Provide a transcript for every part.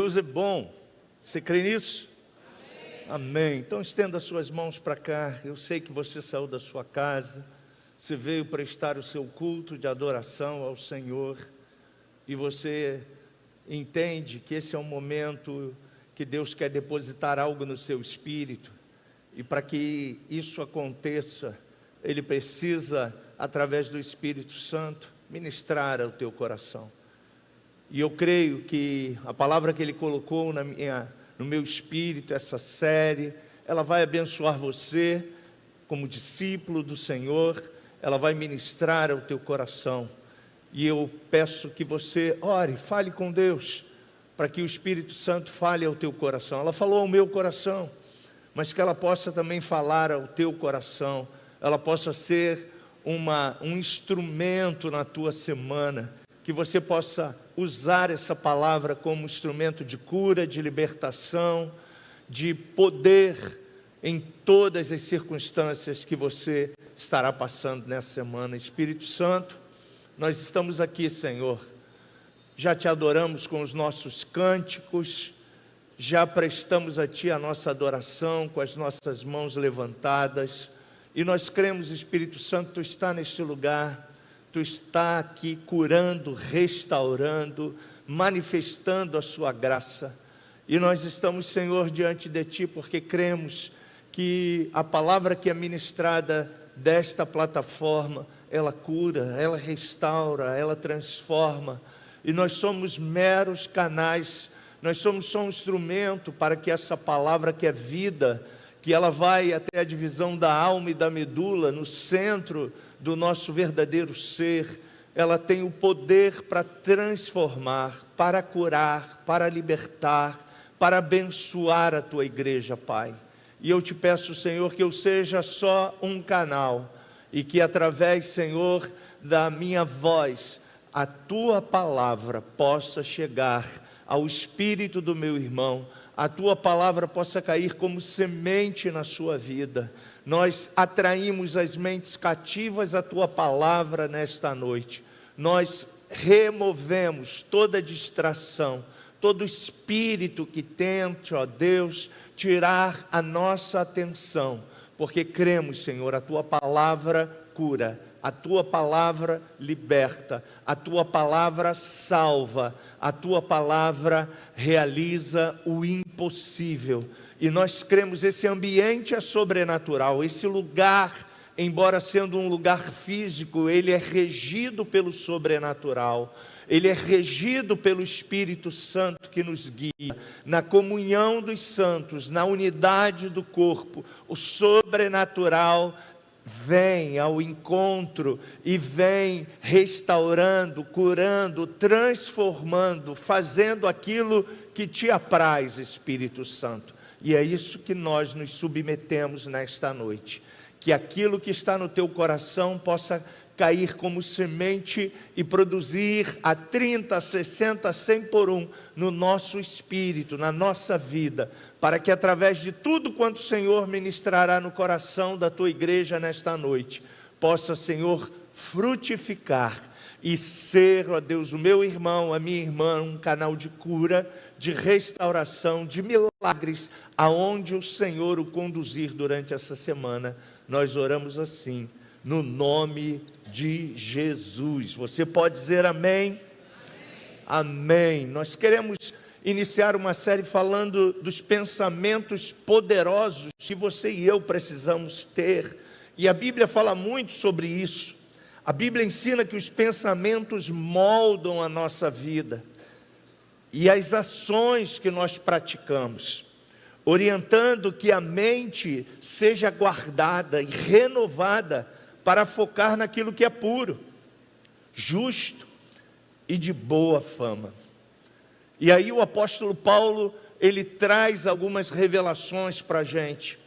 Deus é bom. Você crê nisso? Amém. Então estenda suas mãos para cá. Eu sei que você saiu da sua casa, você veio prestar o seu culto de adoração ao Senhor, e você entende que esse é um momento que Deus quer depositar algo no seu espírito, e para que isso aconteça, Ele precisa, através do Espírito Santo, ministrar ao teu coração. E eu creio que a palavra que Ele colocou no meu espírito, essa série, ela vai abençoar você como discípulo do Senhor, ela vai ministrar ao teu coração. E eu peço que você ore, fale com Deus, para que o Espírito Santo fale ao teu coração. Ela falou ao meu coração, mas que ela possa também falar ao teu coração, ela possa ser um instrumento na tua semana, que você possa usar essa palavra como instrumento de cura, de libertação, de poder em todas as circunstâncias que você estará passando nessa semana. Espírito Santo, nós estamos aqui, Senhor, já te adoramos com os nossos cânticos, já prestamos a Ti a nossa adoração com as nossas mãos levantadas, e nós cremos, Espírito Santo, Tu está neste lugar, Tu está aqui curando, restaurando, manifestando a Sua graça. E nós estamos, Senhor, diante de Ti, porque cremos que a palavra que é ministrada desta plataforma, ela cura, ela restaura, ela transforma. E nós somos meros canais, nós somos só um instrumento para que essa palavra que é vida, que ela vai até a divisão da alma e da medula, no centro do nosso verdadeiro ser, ela tem o poder para transformar, para curar, para libertar, para abençoar a Tua igreja, Pai. E eu te peço, Senhor, que eu seja só um canal, e que através, Senhor, da minha voz, a Tua palavra possa chegar ao espírito do meu irmão, a Tua palavra possa cair como semente na sua vida. Nós atraímos as mentes cativas à Tua palavra nesta noite. Nós removemos toda distração, todo espírito que tente, ó Deus, tirar a nossa atenção, porque cremos, Senhor, a Tua palavra cura, a Tua palavra liberta, a Tua palavra salva, a Tua palavra realiza o impossível. E nós cremos, esse ambiente é sobrenatural, esse lugar, embora sendo um lugar físico, ele é regido pelo sobrenatural, ele é regido pelo Espírito Santo que nos guia, na comunhão dos santos, na unidade do corpo. O sobrenatural vem ao encontro e vem restaurando, curando, transformando, fazendo aquilo que Te apraz, Espírito Santo. E é isso que nós nos submetemos nesta noite, que aquilo que está no teu coração possa cair como semente e produzir a 30, 60, 100 por um no nosso espírito, na nossa vida, para que através de tudo quanto o Senhor ministrará no coração da tua igreja nesta noite, possa, Senhor, frutificar e ser, ó Deus, o meu irmão, a minha irmã, um canal de cura, de restauração, de milagres, aonde o Senhor o conduzir durante essa semana. Nós oramos assim, no nome de Jesus. Você pode dizer amém? Amém. Nós queremos iniciar uma série falando dos pensamentos poderosos que você e eu precisamos ter. E a Bíblia fala muito sobre isso. A Bíblia ensina que os pensamentos moldam a nossa vida e as ações que nós praticamos, orientando que a mente seja guardada e renovada para focar naquilo que é puro, justo e de boa fama. E aí o apóstolo Paulo, ele traz algumas revelações para a gente.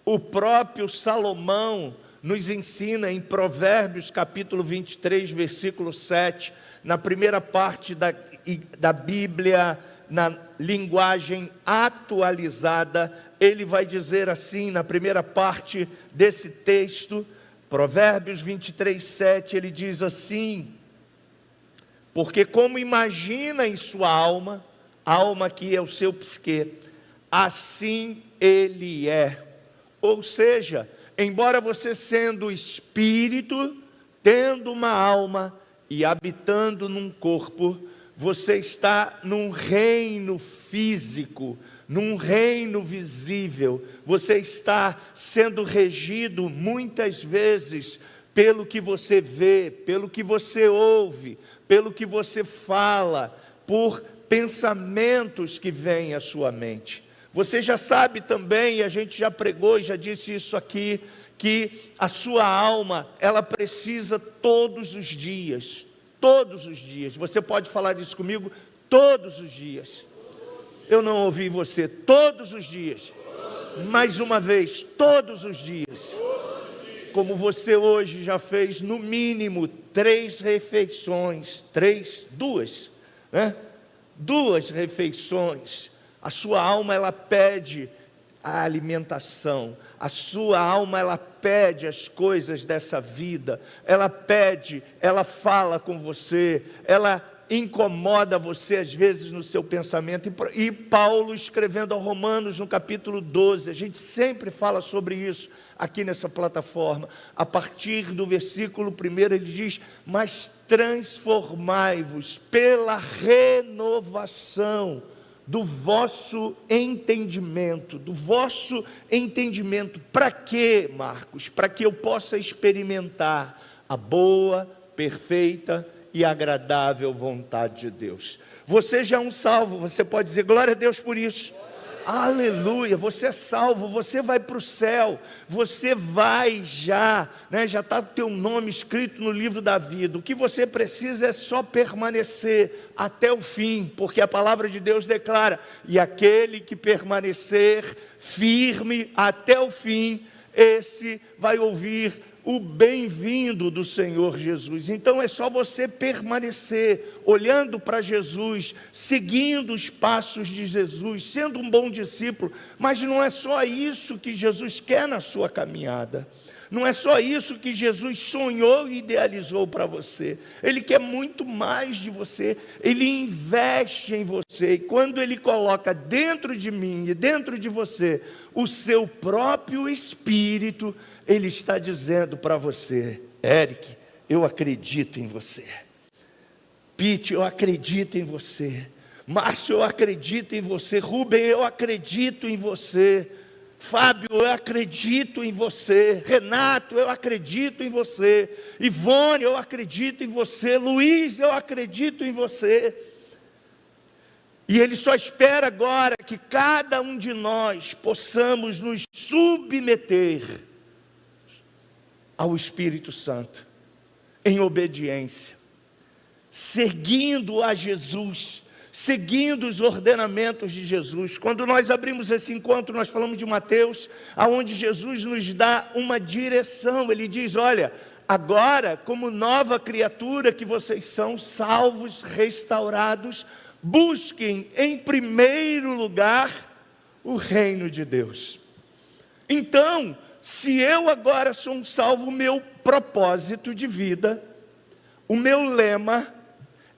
O próprio Salomão nos ensina em Provérbios capítulo 23, versículo 7, na primeira parte da Bíblia, na linguagem atualizada, ele vai dizer assim, na primeira parte desse texto, Provérbios 23, 7, ele diz assim: porque como imagina em sua alma, alma que é o seu psique, assim ele é. Ou seja, embora você sendo espírito, tendo uma alma e habitando num corpo, você está num reino físico, num reino visível. Você está sendo regido muitas vezes pelo que você vê, pelo que você ouve, pelo que você fala, por pensamentos que vêm à sua mente. Você já sabe também, e a gente já pregou e já disse isso aqui, que a sua alma, ela precisa todos os dias, você pode falar isso comigo, todos os dias. Eu não ouvi você, todos os dias, mais uma vez, todos os dias. Como você hoje já fez no mínimo 3 refeições, 2 refeições, a sua alma ela pede a alimentação, a sua alma ela pede as coisas dessa vida, ela pede, ela fala com você, ela incomoda você às vezes no seu pensamento, e Paulo escrevendo aos Romanos no capítulo 12, a gente sempre fala sobre isso aqui nessa plataforma, a partir do versículo 1 ele diz, mas transformai-vos pela renovação do vosso entendimento, para quê, Marcos? Para que eu possa experimentar a boa, perfeita e agradável vontade de Deus. Você já é um salvo, você pode dizer glória a Deus por isso. Aleluia, você é salvo, você vai para o céu, você vai já está o teu nome escrito no livro da vida. O que você precisa é só permanecer até o fim, porque a palavra de Deus declara, e aquele que permanecer firme até o fim, esse vai ouvir o bem-vindo do Senhor Jesus. Então é só você permanecer, olhando para Jesus, seguindo os passos de Jesus, sendo um bom discípulo, mas não é só isso que Jesus quer na sua caminhada, não é só isso que Jesus sonhou e idealizou para você, Ele quer muito mais de você, Ele investe em você, e quando Ele coloca dentro de mim e dentro de você, o seu próprio Espírito, Ele está dizendo para você, Eric, eu acredito em você. Pete, eu acredito em você. Márcio, eu acredito em você. Rubem, eu acredito em você. Fábio, eu acredito em você. Renato, eu acredito em você. Ivone, eu acredito em você. Luiz, eu acredito em você. E Ele só espera agora que cada um de nós possamos nos submeter ao Espírito Santo, em obediência, seguindo a Jesus, seguindo os ordenamentos de Jesus. Quando nós abrimos esse encontro, nós falamos de Mateus, aonde Jesus nos dá uma direção. Ele diz, olha, agora, como nova criatura que vocês são, salvos, restaurados, busquem em primeiro lugar o reino de Deus. Então, se eu agora sou um salvo, o meu propósito de vida, o meu lema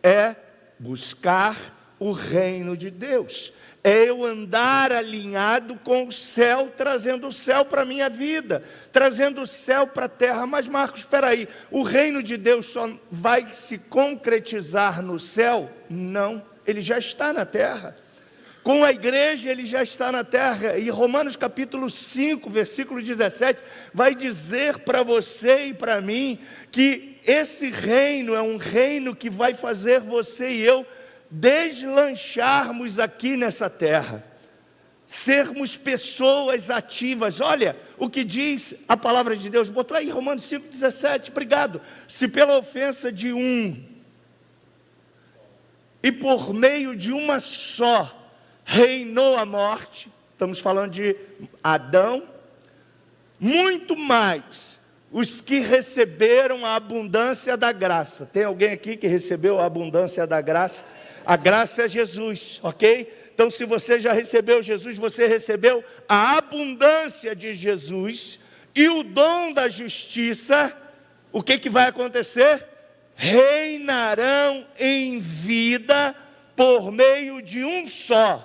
é buscar o reino de Deus. É eu andar alinhado com o céu, trazendo o céu para a minha vida, trazendo o céu para a terra. Mas Marcos, espera aí, o reino de Deus só vai se concretizar no céu? Não, ele já está na terra. Com a igreja ele já está na terra, e Romanos capítulo 5, versículo 17, vai dizer para você e para mim, que esse reino é um reino que vai fazer você e eu deslancharmos aqui nessa terra, sermos pessoas ativas. Olha o que diz a palavra de Deus, botou aí Romanos 5, 17, obrigado. Se pela ofensa de um, e por meio de uma só, reinou a morte, estamos falando de Adão, muito mais os que receberam a abundância da graça. Tem alguém aqui que recebeu a abundância da graça? A graça é Jesus, ok? Então se você já recebeu Jesus, você recebeu a abundância de Jesus, e o dom da justiça, o que vai acontecer? Reinarão em vida por meio de um só,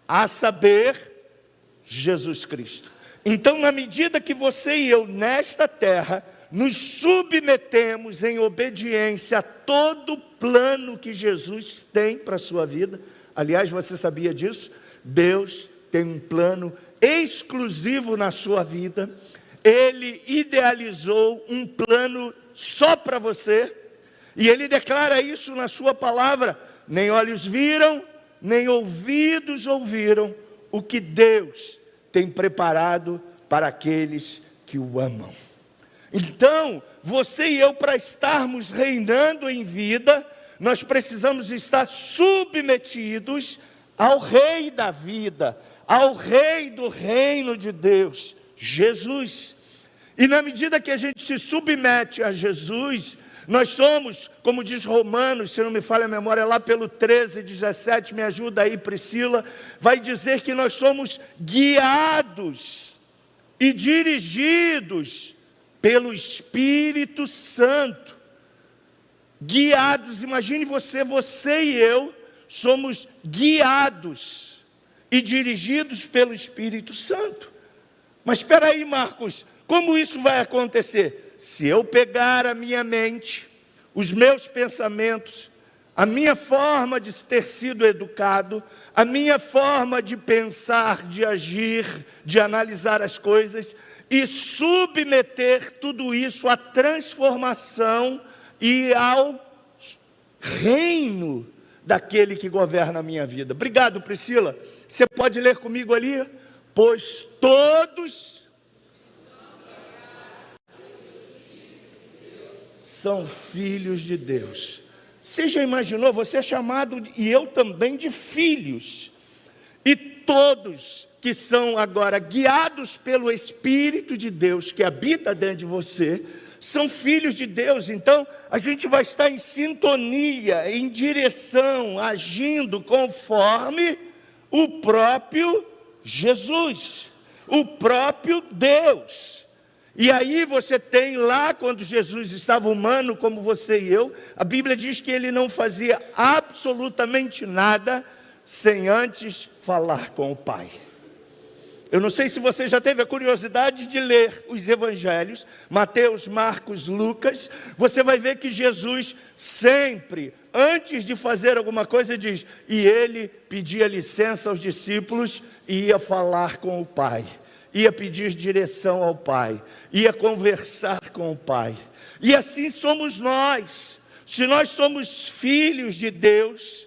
a saber, Jesus Cristo. Então, na medida que você e eu, nesta terra, nos submetemos em obediência a todo o plano que Jesus tem para a sua vida. Aliás, você sabia disso? Deus tem um plano exclusivo na sua vida. Ele idealizou um plano só para você. E Ele declara isso na sua palavra. Nem olhos viram, nem ouvidos ouviram o que Deus tem preparado para aqueles que o amam. Então, você e eu, para estarmos reinando em vida, nós precisamos estar submetidos ao Rei da vida, ao Rei do reino de Deus, Jesus. E na medida que a gente se submete a Jesus, nós somos, como diz Romanos, se não me falha a memória, lá pelo 13, 17, me ajuda aí, Priscila, vai dizer que nós somos guiados e dirigidos pelo Espírito Santo. Guiados, imagine você e eu somos guiados e dirigidos pelo Espírito Santo. Mas espera aí, Marcos, como isso vai acontecer? Se eu pegar a minha mente, os meus pensamentos, a minha forma de ter sido educado, a minha forma de pensar, de agir, de analisar as coisas, e submeter tudo isso à transformação e ao reino daquele que governa a minha vida. Obrigado, Priscila. Você pode ler comigo ali? Pois todos são filhos de Deus. Você já imaginou? Você é chamado, e eu também, de filhos. E todos que são agora guiados pelo Espírito de Deus que habita dentro de você, são filhos de Deus. Então, a gente vai estar em sintonia, em direção, agindo conforme o próprio Jesus, o próprio Deus. E aí você tem lá, quando Jesus estava humano como você e eu, a Bíblia diz que Ele não fazia absolutamente nada sem antes falar com o Pai. Eu não sei se você já teve a curiosidade de ler os evangelhos, Mateus, Marcos, Lucas. Você vai ver que Jesus sempre, antes de fazer alguma coisa, diz: e Ele pedia licença aos discípulos e ia falar com o Pai, ia pedir direção ao Pai, ia conversar com o Pai. E assim somos nós. Se nós somos filhos de Deus,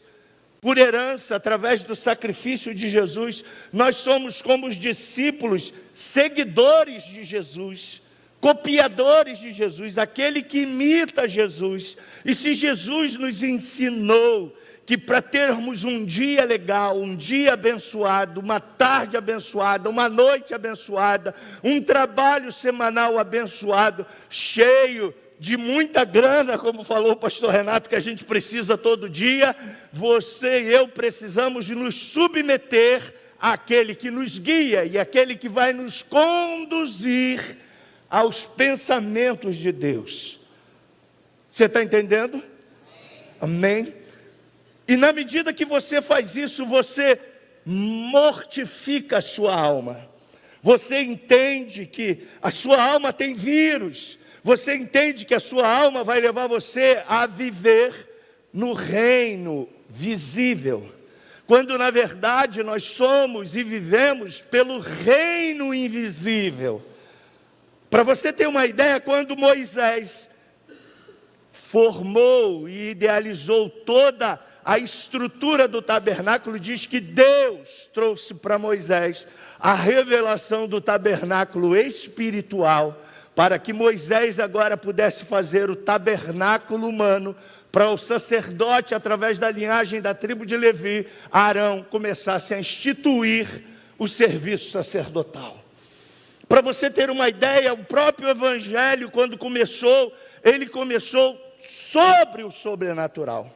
por herança, através do sacrifício de Jesus, nós somos como os discípulos, seguidores de Jesus, copiadores de Jesus, aquele que imita Jesus. E se Jesus nos ensinou que para termos um dia legal, um dia abençoado, uma tarde abençoada, uma noite abençoada, um trabalho semanal abençoado, cheio de muita grana, como falou o pastor Renato, que a gente precisa todo dia, você e eu precisamos nos submeter àquele que nos guia e àquele que vai nos conduzir aos pensamentos de Deus. Você está entendendo? Amém? E na medida que você faz isso, você mortifica a sua alma. Você entende que a sua alma tem vírus. Você entende que a sua alma vai levar você a viver no reino visível, quando na verdade nós somos e vivemos pelo reino invisível. Para você ter uma ideia, quando Moisés formou e idealizou toda a estrutura do tabernáculo, diz que Deus trouxe para Moisés a revelação do tabernáculo espiritual, para que Moisés agora pudesse fazer o tabernáculo humano, para o sacerdote, através da linhagem da tribo de Levi, Arão, começasse a instituir o serviço sacerdotal. Para você ter uma ideia, o próprio Evangelho, quando começou, ele começou sobre o sobrenatural.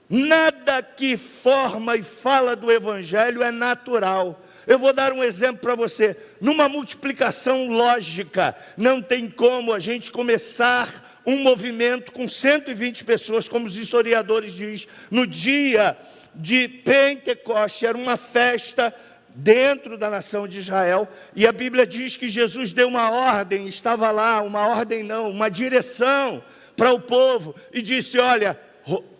Nada que forma e fala do Evangelho é natural. Eu vou dar um exemplo para você. Numa multiplicação lógica, não tem como a gente começar um movimento com 120 pessoas, como os historiadores dizem, no dia de Pentecoste, era uma festa dentro da nação de Israel, e a Bíblia diz que Jesus deu uma ordem, estava lá, uma ordem não, uma direção para o povo, e disse, olha,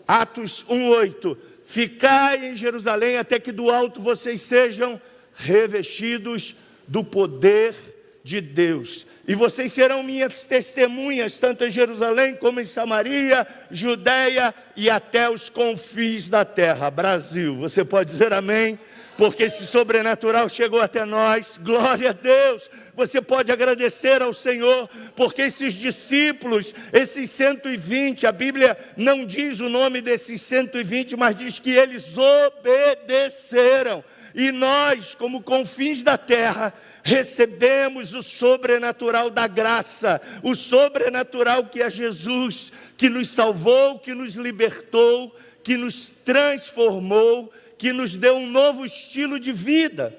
Atos 1:8, ficai em Jerusalém até que do alto vocês sejam revestidos do poder de Deus, e vocês serão minhas testemunhas, tanto em Jerusalém como em Samaria, Judeia e até os confins da terra. Brasil, você pode dizer amém? Porque esse sobrenatural chegou até nós, glória a Deus. Você pode agradecer ao Senhor, porque esses discípulos, esses 120, a Bíblia não diz o nome desses 120, mas diz que eles obedeceram. E nós, como confins da terra, recebemos o sobrenatural da graça, o sobrenatural que é Jesus, que nos salvou, que nos libertou, que nos transformou, que nos deu um novo estilo de vida.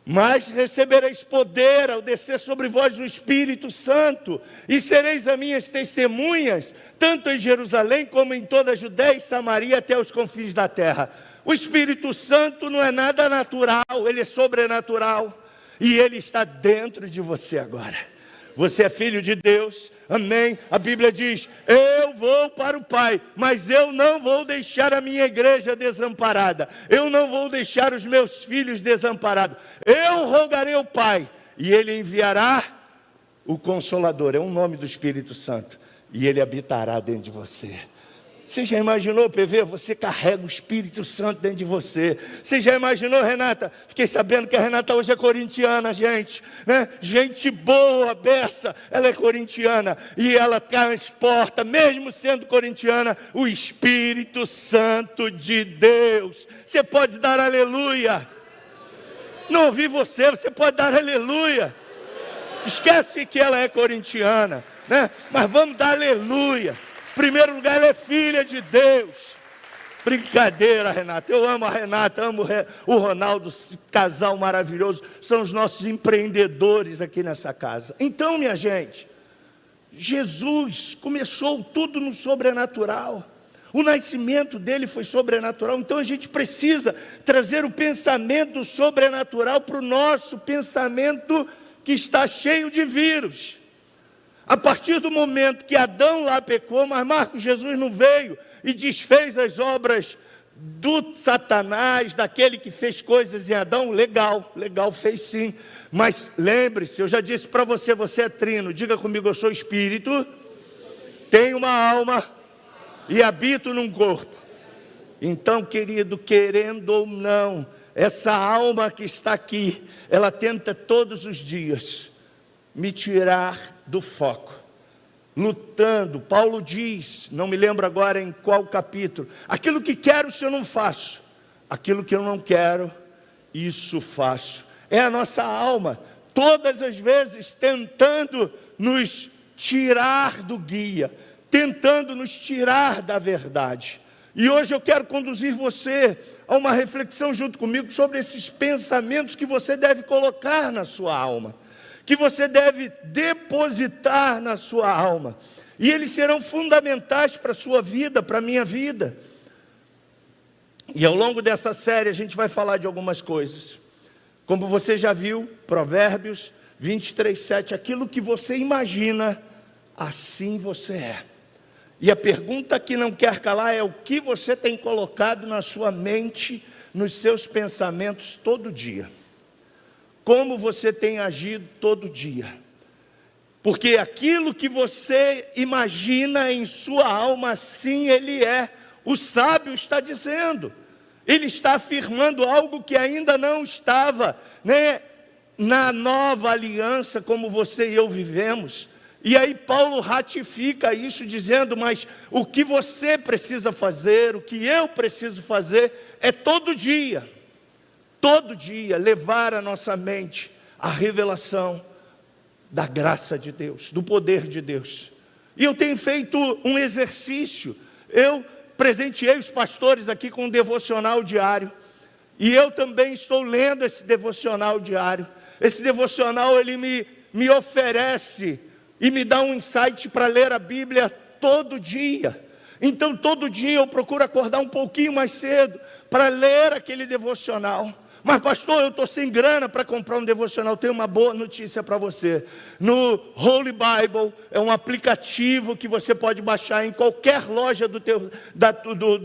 Mas recebereis poder ao descer sobre vós o Espírito Santo, e sereis as minhas testemunhas, tanto em Jerusalém como em toda a Judeia e Samaria até os confins da terra. O Espírito Santo não é nada natural, ele é sobrenatural, e ele está dentro de você agora. Você é filho de Deus, amém? A Bíblia diz, eu vou para o Pai, mas eu não vou deixar a minha igreja desamparada, eu não vou deixar os meus filhos desamparados, eu rogarei ao Pai, e Ele enviará o Consolador, é um nome do Espírito Santo, e Ele habitará dentro de você. Você já imaginou, PV? Você carrega o Espírito Santo dentro de você. Você já imaginou, Renata? Fiquei sabendo que a Renata hoje é corintiana, gente, né? Gente boa, beça, ela é corintiana. E ela transporta, mesmo sendo corintiana, o Espírito Santo de Deus. Você pode dar aleluia. Não ouvi você, você pode dar aleluia. Esquece que ela é corintiana, né? Mas vamos dar aleluia. Em primeiro lugar, ela é filha de Deus. Brincadeira, Renata. Eu amo a Renata, amo o Ronaldo, casal maravilhoso. São os nossos empreendedores aqui nessa casa. Então, minha gente, Jesus começou tudo no sobrenatural. O nascimento dele foi sobrenatural. Então a gente precisa trazer o pensamento sobrenatural para o nosso pensamento que está cheio de vírus. A partir do momento que Adão lá pecou, mas Marcos Jesus não veio e desfez as obras do Satanás, daquele que fez coisas em Adão. Legal, fez sim. Mas lembre-se, eu já disse para você, você é trino. Diga comigo, eu sou espírito, tenho uma alma e habito num corpo. Então, querido, querendo ou não, essa alma que está aqui, ela tenta todos os dias me tirar do foco, lutando. Paulo diz, não me lembro agora em qual capítulo, aquilo que quero isso eu não faço, aquilo que eu não quero, isso faço. É a nossa alma, todas as vezes tentando nos tirar do guia, tentando nos tirar da verdade. E hoje eu quero conduzir você a uma reflexão junto comigo sobre esses pensamentos que você deve colocar na sua alma, que você deve depositar na sua alma, e eles serão fundamentais para a sua vida, para a minha vida. E ao longo dessa série a gente vai falar de algumas coisas, como você já viu, Provérbios 23:7, aquilo que você imagina, assim você é. E a pergunta que não quer calar é: o que você tem colocado na sua mente, nos seus pensamentos todo dia? Como você tem agido todo dia? Porque aquilo que você imagina em sua alma, assim ele é. O sábio está dizendo, ele está afirmando algo que ainda não estava, né, na nova aliança como você e eu vivemos. E aí Paulo ratifica isso dizendo, mas o que você precisa fazer, o que eu preciso fazer é todo dia levar à nossa mente a revelação da graça de Deus, do poder de Deus. E eu tenho feito um exercício, eu presenteei os pastores aqui com um devocional diário, e eu também estou lendo esse devocional diário. Esse devocional, ele me oferece e me dá um insight para ler a Bíblia todo dia. Então todo dia eu procuro acordar um pouquinho mais cedo para ler aquele devocional. Mas pastor, eu estou sem grana para comprar um devocional. Tenho uma boa notícia para você. No Holy Bible, é um aplicativo que você pode baixar em qualquer loja do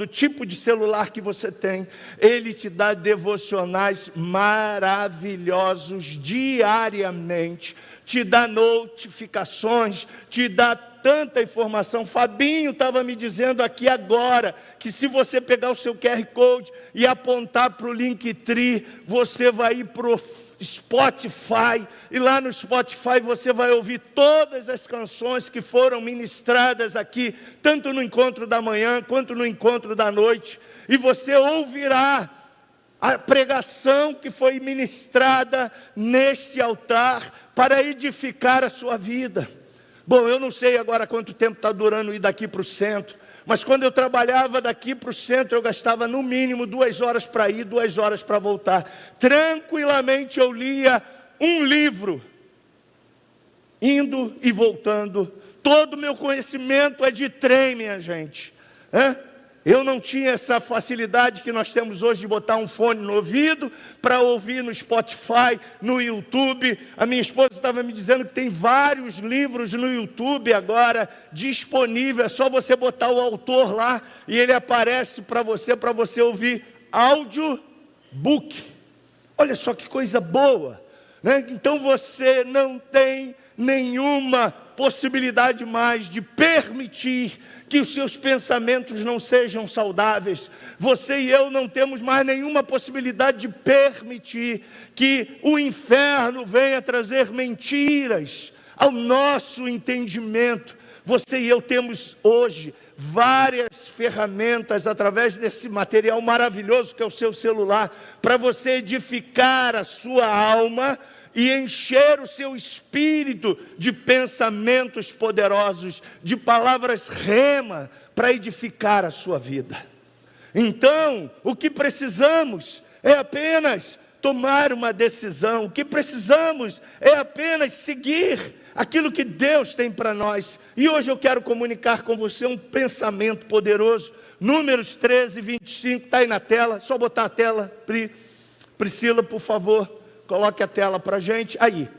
tipo de celular que você tem. Ele te dá devocionais maravilhosos diariamente. Te dá notificações, te dá tanta informação. Fabinho estava me dizendo aqui agora, que se você pegar o seu QR Code e apontar para o Linktree, você vai ir para o Spotify, e lá no Spotify você vai ouvir todas as canções que foram ministradas aqui, tanto no encontro da manhã, quanto no encontro da noite, e você ouvirá a pregação que foi ministrada neste altar, para edificar a sua vida. Bom, eu não sei agora quanto tempo está durando ir daqui para o centro, mas quando eu trabalhava daqui para o centro, eu gastava no mínimo 2 horas para ir, 2 horas para voltar. Tranquilamente eu lia um livro, indo e voltando. Todo o meu conhecimento é de trem, minha gente. Eu não tinha essa facilidade que nós temos hoje de botar um fone no ouvido para ouvir no Spotify, no YouTube. A minha esposa estava me dizendo que tem vários livros no YouTube agora disponíveis. É só você botar o autor lá e ele aparece para você ouvir audiobook. Olha só que coisa boa, né? Então você não tem nenhuma possibilidade mais de permitir que os seus pensamentos não sejam saudáveis. Você e eu não temos mais nenhuma possibilidade de permitir que o inferno venha trazer mentiras ao nosso entendimento. Você e eu temos hoje várias ferramentas através desse material maravilhoso que é o seu celular, para você edificar a sua alma e encher o seu espírito de pensamentos poderosos, de palavras rema, para edificar a sua vida. Então, o que precisamos é apenas tomar uma decisão. O que precisamos é apenas seguir aquilo que Deus tem para nós. E hoje eu quero comunicar com você um pensamento poderoso. Números 13, 25, está aí na tela, só botar a tela, Priscila, por favor. Coloque a tela para a gente. Aí.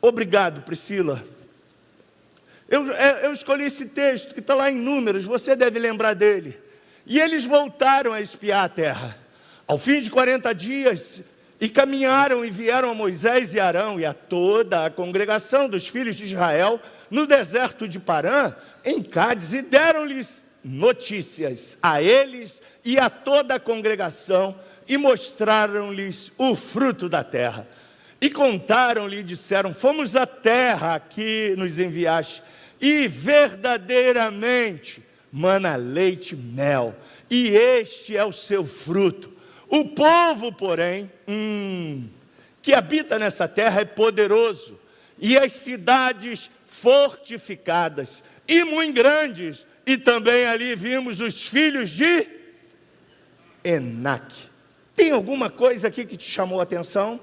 Obrigado, Priscila. Eu escolhi esse texto que está lá em Números, você deve lembrar dele. E eles voltaram a espiar a terra. Ao fim de 40 dias, e caminharam e vieram a Moisés e Arão e a toda a congregação dos filhos de Israel no deserto de Parã, em Cádiz, e deram-lhes notícias a eles e a toda a congregação, e mostraram-lhes o fruto da terra. E contaram-lhe e disseram: fomos à terra que nos enviaste, e verdadeiramente mana leite e mel, e este é o seu fruto. O povo, porém, que habita nessa terra é poderoso, e as cidades fortificadas, e muito grandes, e também ali vimos os filhos de Enaque. Tem alguma coisa aqui que te chamou a atenção?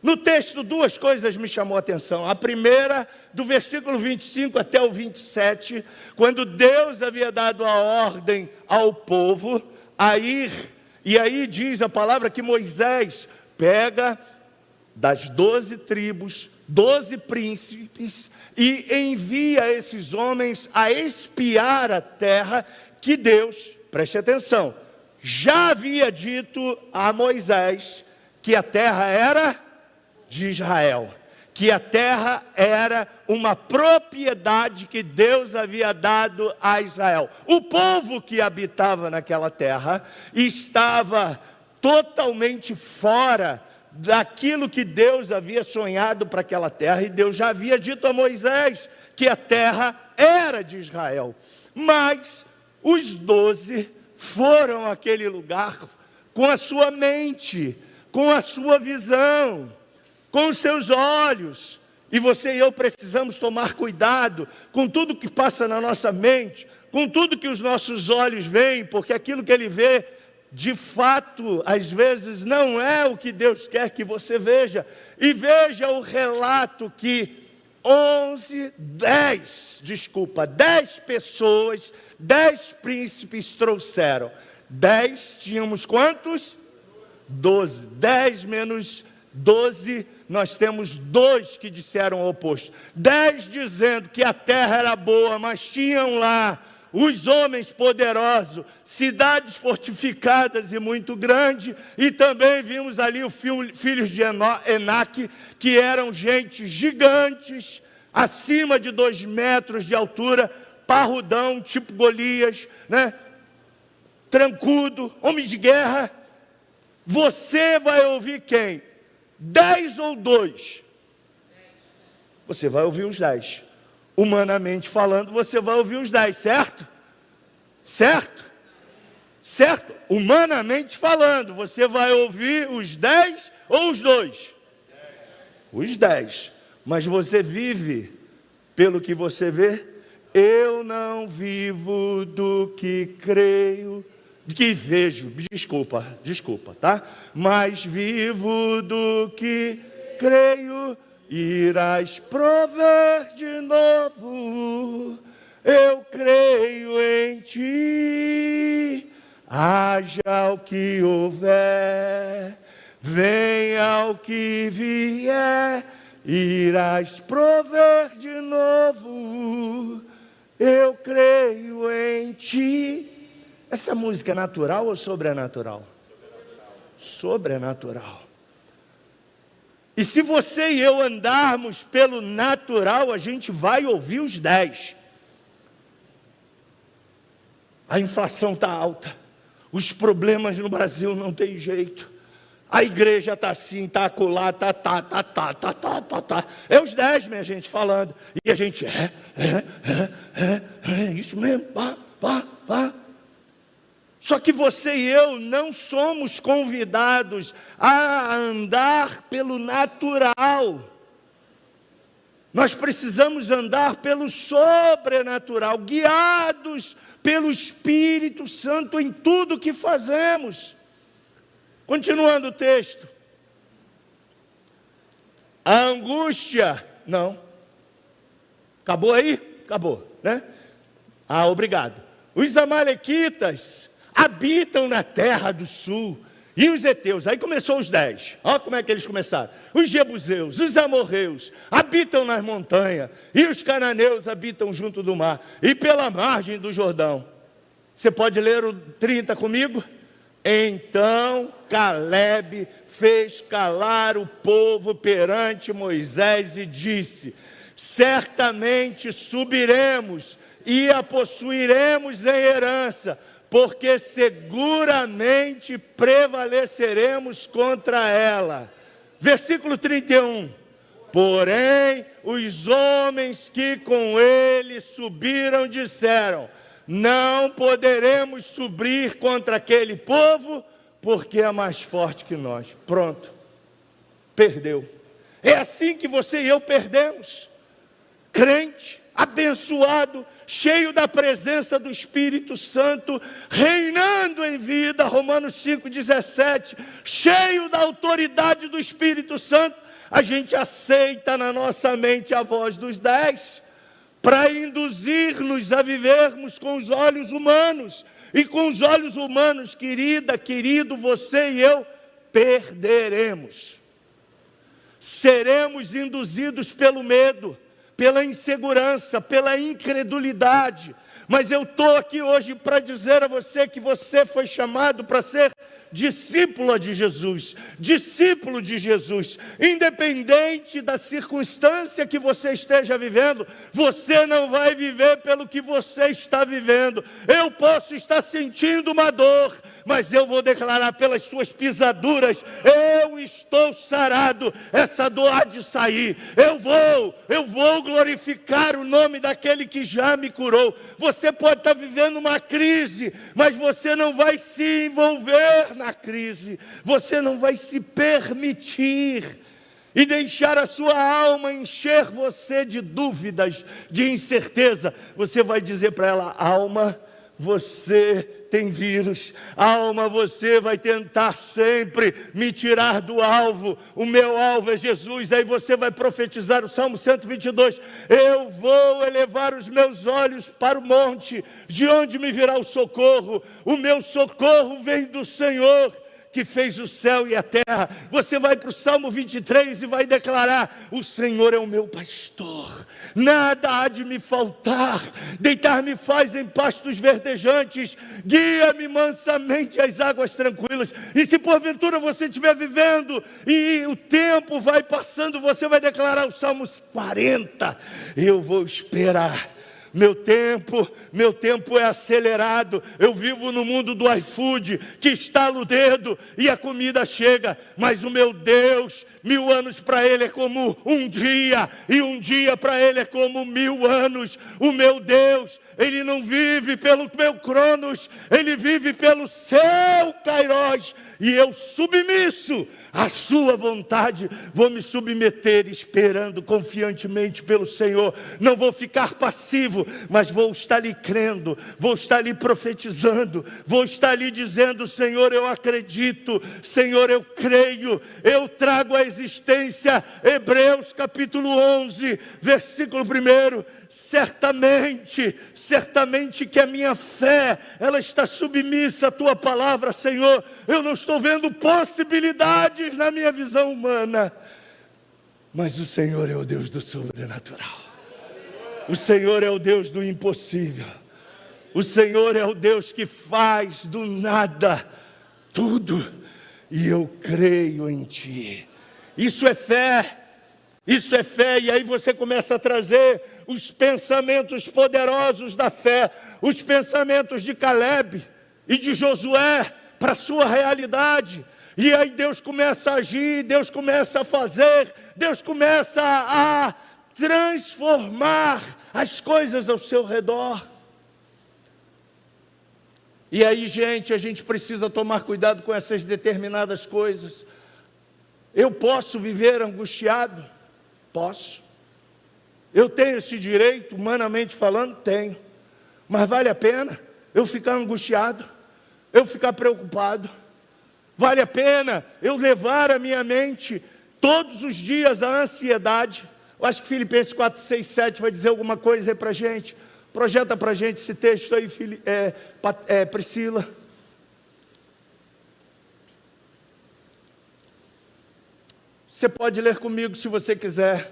No texto, 2 coisas me chamou a atenção. A primeira, do versículo 25 até o 27, quando Deus havia dado a ordem ao povo a ir, e aí diz a palavra que Moisés pega das 12 tribos, 12 príncipes, e envia esses homens a espiar a terra que Deus, preste atenção, já havia dito a Moisés que a terra era de Israel, que a terra era uma propriedade que Deus havia dado a Israel. O povo que habitava naquela terra estava totalmente fora daquilo que Deus havia sonhado para aquela terra, e Deus já havia dito a Moisés que a terra era de Israel. Mas os 12 foram àquele lugar com a sua mente, com a sua visão, com os seus olhos. E você e eu precisamos tomar cuidado com tudo que passa na nossa mente, com tudo que os nossos olhos veem, porque aquilo que ele vê, de fato, às vezes não é o que Deus quer que você veja. E veja o relato que 10 pessoas, 10 príncipes trouxeram. 10, tínhamos quantos? 12. 10 menos 12, nós temos 2 que disseram o oposto. 10 dizendo que a terra era boa, mas tinham lá os homens poderosos, cidades fortificadas e muito grandes, e também vimos ali os filhos de Enaque, que eram gente gigantes, acima de 2 metros de altura, parrudão, tipo Golias, né? Trancudo, homem de guerra. Você vai ouvir quem? 10 ou 2? Você vai ouvir os 10. Humanamente falando, você vai ouvir os 10, certo? Certo? Certo? Humanamente falando, você vai ouvir os 10 ou os 2? Os 10. Mas você vive pelo que você vê? Eu não vivo do que creio, que vejo, desculpa, tá? Mas vivo do que creio, irás prover de novo. Eu creio em ti, haja o que houver, venha o que vier, irás prover de novo. Eu creio em ti. Essa música é natural ou sobrenatural? Sobrenatural. E se você e eu andarmos pelo natural, a gente vai ouvir os 10. A inflação está alta. Os problemas no Brasil não tem jeito. A igreja está assim, está acolá, tá. É os 10, minha gente, falando. E a gente, isso mesmo, pá. Só que você e eu não somos convidados a andar pelo natural. Nós precisamos andar pelo sobrenatural, guiados pelo Espírito Santo em tudo que fazemos. Continuando o texto. A angústia, não. Acabou aí? Acabou, né? Obrigado. Os amalequitas habitam na terra do sul, e os heteus, aí começou os 10, olha como é que eles começaram, os jebuseus, os amorreus, habitam nas montanhas, e os cananeus habitam junto do mar, e pela margem do Jordão. Você pode ler o 30 comigo? Então Calebe fez calar o povo perante Moisés e disse: certamente subiremos e a possuiremos em herança, porque seguramente prevaleceremos contra ela. Versículo 31. Porém, os homens que com ele subiram disseram: não poderemos subir contra aquele povo, porque é mais forte que nós. Pronto, perdeu. É assim que você e eu perdemos. Crente, abençoado, cheio da presença do Espírito Santo, reinando em vida, Romanos 5,17, cheio da autoridade do Espírito Santo, a gente aceita na nossa mente a voz dos 10, para induzir-nos a vivermos com os olhos humanos, e com os olhos humanos, querida, querido, você e eu, perderemos. Seremos induzidos pelo medo, pela insegurança, pela incredulidade. Mas eu estou aqui hoje para dizer a você que você foi chamado para ser discípula de Jesus, discípulo de Jesus. Independente da circunstância que você esteja vivendo, você não vai viver pelo que você está vivendo. Eu posso estar sentindo uma dor, mas eu vou declarar pelas suas pisaduras, eu estou sarado, essa dor há de sair, eu vou glorificar o nome daquele que já me curou. Você pode estar vivendo uma crise, mas você não vai se envolver na crise, você não vai se permitir e deixar a sua alma encher você de dúvidas, de incerteza. Você vai dizer para ela: alma, você tem vírus. Alma, você vai tentar sempre me tirar do alvo. O meu alvo é Jesus. Aí você vai profetizar o Salmo 122. Eu vou elevar os meus olhos para o monte, de onde me virá o socorro. O meu socorro vem do Senhor, que fez o céu e a terra. Você vai para o Salmo 23 e vai declarar: o Senhor é o meu pastor, nada há de me faltar. Deitar-me faz em pastos verdejantes, guia-me mansamente às águas tranquilas. E se porventura você estiver vivendo e o tempo vai passando, você vai declarar o Salmo 40: eu vou esperar. Meu tempo é acelerado. Eu vivo no mundo do iFood, que estala o dedo e a comida chega. Mas o meu Deus, 1000 anos para Ele é como um dia, e um dia para Ele é como 1000 anos. O meu Deus, Ele não vive pelo meu Cronos, Ele vive pelo seu Kairos. E eu, submisso à sua vontade, vou me submeter, esperando confiantemente pelo Senhor. Não vou ficar passivo, mas vou estar ali crendo, vou estar ali profetizando, vou estar ali dizendo: Senhor, eu acredito, Senhor, eu creio, eu trago à existência. Hebreus capítulo 11, versículo 1. Certamente que a minha fé, ela está submissa à tua palavra, Senhor. Eu não estou vendo possibilidades na minha visão humana, mas o Senhor é o Deus do sobrenatural. O Senhor é o Deus do impossível. O Senhor é o Deus que faz do nada tudo, e eu creio em Ti. Isso é fé. Isso é fé. E aí você começa a trazer os pensamentos poderosos da fé, os pensamentos de Caleb e de Josué para a sua realidade. E aí Deus começa a agir, Deus começa a fazer, Deus começa a transformar as coisas ao seu redor. E aí, gente, a gente precisa tomar cuidado com essas determinadas coisas. Eu posso viver angustiado? Posso. Eu tenho esse direito, humanamente falando? Tenho. Mas vale a pena eu ficar angustiado? Eu ficar preocupado? Vale a pena eu levar a minha mente todos os dias à ansiedade? Eu acho que Filipenses 4, 6, 7 vai dizer alguma coisa aí para a gente. Projeta para a gente esse texto aí, Priscila. Você pode ler comigo se você quiser.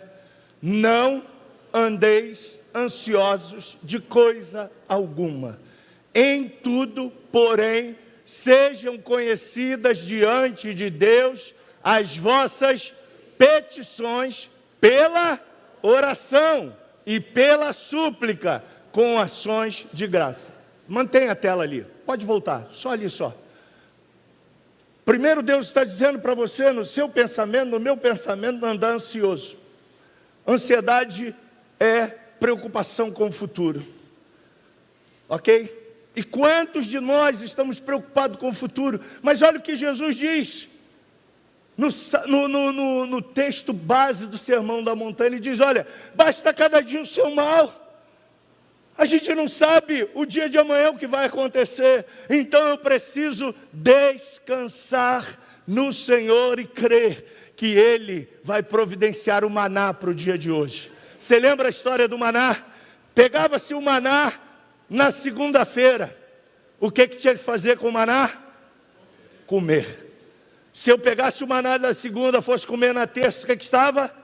Não andeis ansiosos de coisa alguma. Em tudo, porém, sejam conhecidas diante de Deus as vossas petições pela oração e pela súplica, com ações de graça. Mantenha a tela ali. Pode voltar. Só ali, só. Primeiro, Deus está dizendo para você, no seu pensamento, no meu pensamento, não andar ansioso. Ansiedade é preocupação com o futuro. Ok? E quantos de nós estamos preocupados com o futuro? Mas olha o que Jesus diz. No texto base do Sermão da Montanha, Ele diz: olha, basta cada dia o seu mal. A gente não sabe o dia de amanhã o que vai acontecer. Então eu preciso descansar no Senhor e crer que Ele vai providenciar o maná para o dia de hoje. Você lembra a história do maná? Pegava-se o maná na segunda-feira. O que tinha que fazer com o maná? Comer. Se eu pegasse o maná da segunda, fosse comer na terça, o que estava?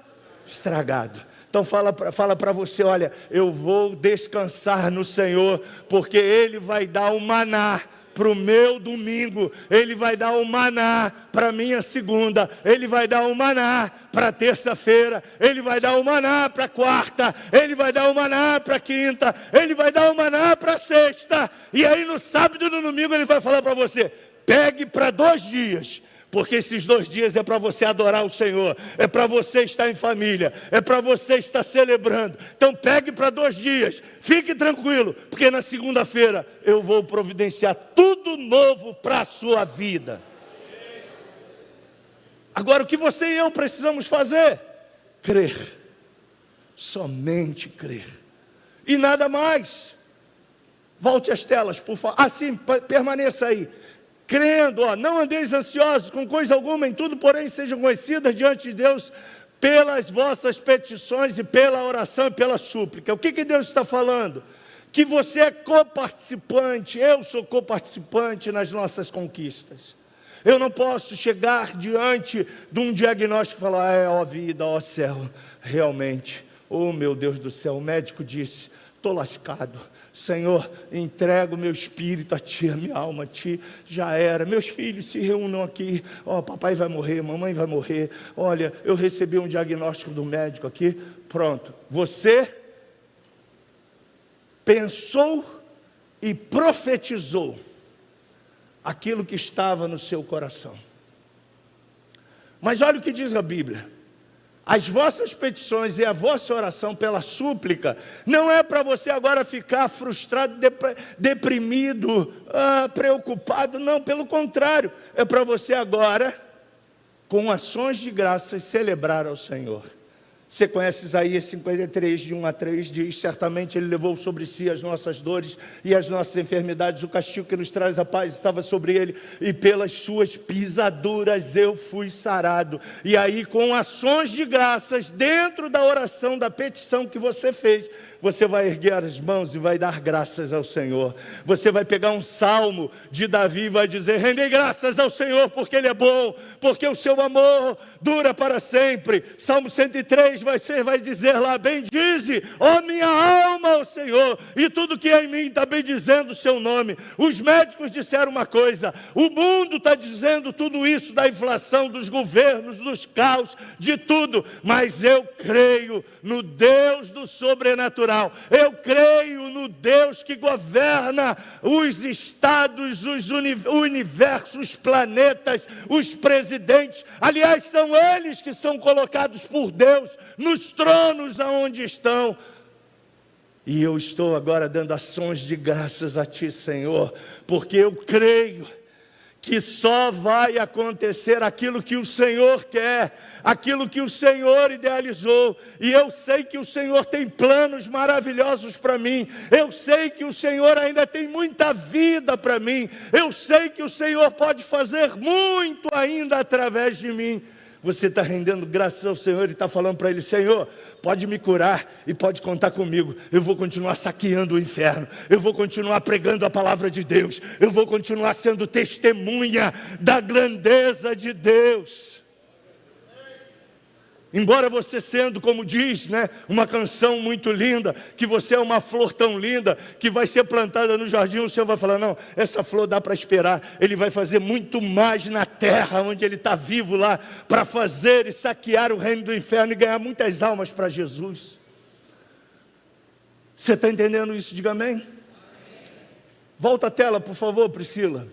Estragado. Então fala para você: olha, eu vou descansar no Senhor, porque Ele vai dar o maná para o meu domingo, Ele vai dar o maná para a minha segunda, Ele vai dar o maná para a terça-feira, Ele vai dar o maná para a quarta, Ele vai dar o maná para a quinta, Ele vai dar o maná para a sexta, e aí no sábado e no domingo Ele vai falar para você: pegue para 2 dias, porque esses 2 dias é para você adorar o Senhor, é para você estar em família, é para você estar celebrando. Então pegue para 2 dias, fique tranquilo, porque na segunda-feira eu vou providenciar tudo novo para a sua vida. Agora, o que você e eu precisamos fazer? Crer, somente crer, e nada mais. Volte às telas, por favor. Assim, permaneça aí. Crendo, não andeis ansiosos com coisa alguma, em tudo, porém, sejam conhecidas diante de Deus pelas vossas petições e pela oração e pela súplica. O que Deus está falando? Que você é coparticipante, eu sou coparticipante nas nossas conquistas. Eu não posso chegar diante de um diagnóstico e falar, ó vida, ó céu, realmente, oh meu Deus do céu, o médico disse, estou lascado. Senhor, entrego meu espírito a Ti, a minha alma a Ti, já era. Meus filhos se reúnam aqui, papai vai morrer, mamãe vai morrer. Olha, eu recebi um diagnóstico do médico aqui, pronto. Você pensou e profetizou aquilo que estava no seu coração. Mas olha o que diz a Bíblia. As vossas petições e a vossa oração pela súplica, não é para você agora ficar frustrado, deprimido, preocupado, não, pelo contrário, é para você agora, com ações de graças, celebrar ao Senhor. Você conhece Isaías 53, de 1 a 3, diz, certamente Ele levou sobre si as nossas dores e as nossas enfermidades, o castigo que nos traz a paz estava sobre Ele, e pelas suas pisaduras eu fui sarado. E aí, com ações de graças, dentro da oração, da petição que você fez, você vai erguer as mãos e vai dar graças ao Senhor. Você vai pegar um salmo de Davi e vai dizer, rendei graças ao Senhor porque Ele é bom, porque o seu amor dura para sempre. Salmo 103 vai dizer lá, bendize, ó minha alma, ao Senhor, e tudo que é em mim está bendizendo o seu nome. Os médicos disseram uma coisa, o mundo está dizendo tudo isso, da inflação, dos governos, dos caos, de tudo, mas eu creio no Deus do sobrenatural. Eu creio no Deus que governa os estados, o universo, os planetas, os presidentes. Aliás, são eles que são colocados por Deus nos tronos aonde estão. E eu estou agora dando ações de graças a Ti, Senhor, porque eu creio que só vai acontecer aquilo que o Senhor quer, aquilo que o Senhor idealizou, e eu sei que o Senhor tem planos maravilhosos para mim, eu sei que o Senhor ainda tem muita vida para mim, eu sei que o Senhor pode fazer muito ainda através de mim. Você está rendendo graças ao Senhor e está falando para Ele, Senhor, pode me curar e pode contar comigo, eu vou continuar saqueando o inferno, eu vou continuar pregando a palavra de Deus, eu vou continuar sendo testemunha da grandeza de Deus. Embora você sendo, como diz, uma canção muito linda, que você é uma flor tão linda, que vai ser plantada no jardim, o Senhor vai falar, não, essa flor dá para esperar, Ele vai fazer muito mais na terra, onde Ele está vivo lá, para fazer e saquear o reino do inferno e ganhar muitas almas para Jesus. Você está entendendo isso? Diga amém. Amém. Volta a tela, por favor, Priscila.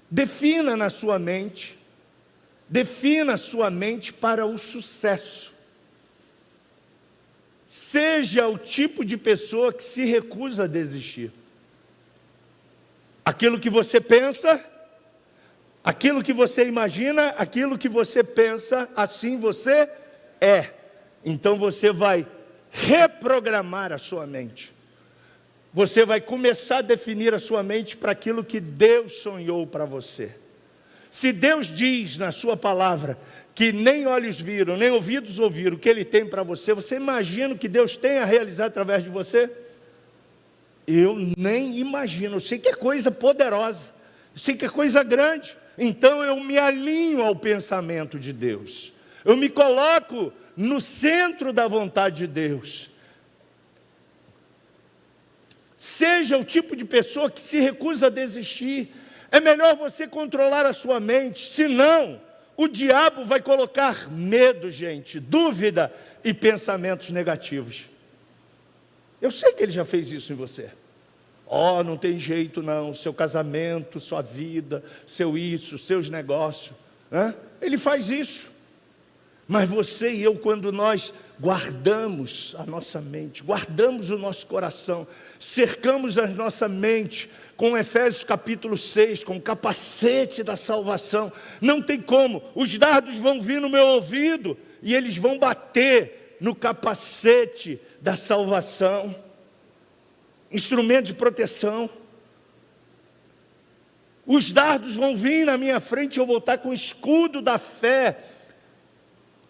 Defina sua mente para o sucesso. Seja o tipo de pessoa que se recusa a desistir. Aquilo que você pensa, aquilo que você imagina, aquilo que você pensa, assim você é. Então você vai reprogramar a sua mente. Você vai começar a definir a sua mente para aquilo que Deus sonhou para você. Se Deus diz na sua palavra que nem olhos viram, nem ouvidos ouviram o que Ele tem para você, você imagina o que Deus tem a realizar através de você? Eu nem imagino, eu sei que é coisa poderosa, eu sei que é coisa grande, então eu me alinho ao pensamento de Deus, eu me coloco no centro da vontade de Deus. Seja o tipo de pessoa que se recusa a desistir. É melhor você controlar a sua mente, senão o diabo vai colocar medo, gente, dúvida e pensamentos negativos. Eu sei que ele já fez isso em você. Não tem jeito não, seu casamento, sua vida, seu isso, seus negócios. Ele faz isso. Mas você e eu, quando nós guardamos a nossa mente, guardamos o nosso coração, cercamos a nossa mente com Efésios capítulo 6, com o capacete da salvação, não tem como, os dardos vão vir no meu ouvido e eles vão bater no capacete da salvação, instrumento de proteção. Os dardos vão vir na minha frente, eu vou estar com o escudo da fé,